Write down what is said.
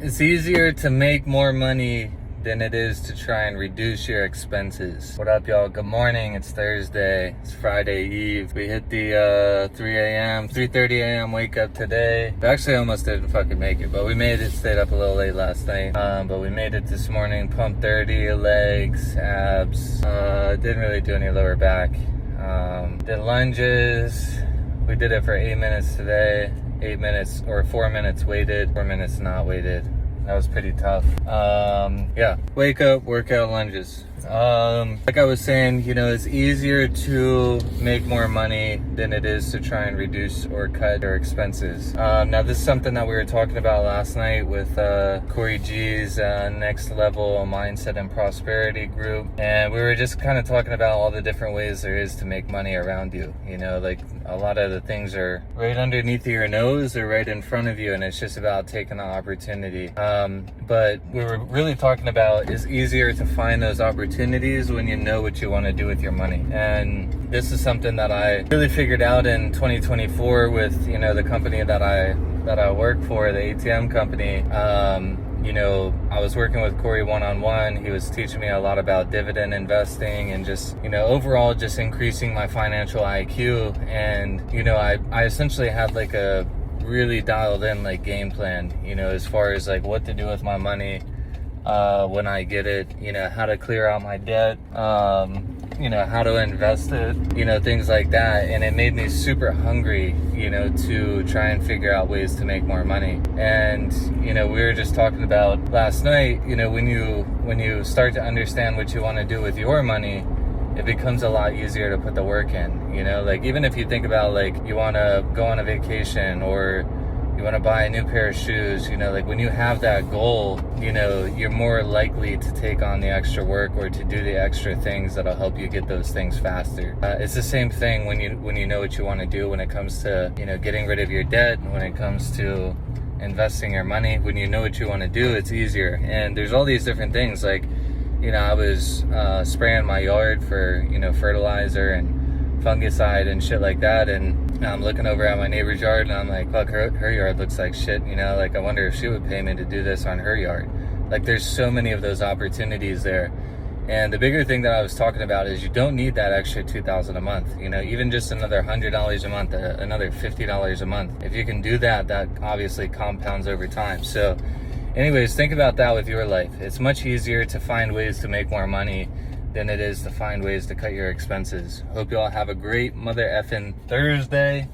It's easier to make more money than it is to try and reduce your expenses. What up, y'all? Good morning. It's Thursday. It's Friday Eve. We hit the 3:30 a.m. wake up today. We actually almost didn't fucking make it, but we made it. Stayed up a little late last night. But we made it this morning. Pumped 30 legs, abs. Didn't really do any lower back. Did lunges. We did it for 8 minutes today. 8 minutes or 4 minutes weighted, 4 minutes not weighted. That was pretty tough. Yeah, wake up, workout, lunges. Like I was saying, you know, it's easier to make more money than it is to try and reduce or cut your expenses. Now this is something that we were talking about last night with Corey G's Next Level Mindset and Prosperity group. And we were just kind of talking about all the different ways there is to make money around you. You know, like a lot of the things are right underneath your nose or right in front of you, and it's just about taking the opportunity. But we were really talking about it's easier to find those opportunities when you know what you want to do with your money. And this is something that I really figured out in 2024 with, you know, the company that I work for, the ATM company. You know, I was working with Corey one-on-one. He was teaching me a lot about dividend investing and just, you know, overall just increasing my financial IQ. And, you know, I essentially had like a really dialed in like game plan, you know, as far as like what to do with my money when I get it, you know, how to clear out my debt, you know, how to invest it, you know, things like that. And it made me super hungry, you know, to try and figure out ways to make more money. And, you know, we were just talking about last night, you know, when you start to understand what you want to do with your money, it becomes a lot easier to put the work in, you know, like even if you think about like you want to go on a vacation or you want to buy a new pair of shoes, you know, like when you have that goal, you know, you're more likely to take on the extra work or to do the extra things that'll help you get those things faster. It's the same thing when you know what you want to do when it comes to, you know, getting rid of your debt, when it comes to investing your money. When you know what you want to do, it's easier. And there's all these different things like, you know, I was spraying my yard for, you know, fertilizer and fungicide and shit like that, and I'm looking over at my neighbor's yard and I'm like, look, her yard looks like shit, you know, like I wonder if she would pay me to do this on her yard. Like there's so many of those opportunities there. And the bigger thing that I was talking about is you don't need that extra $2,000 a month, you know, even just another $100 a month, another $50 a month. If you can do that, that obviously compounds over time. So anyways, think about that with your life. It's much easier to find ways to make more money than it is to find ways to cut your expenses. Hope you all have a great mother effing Thursday.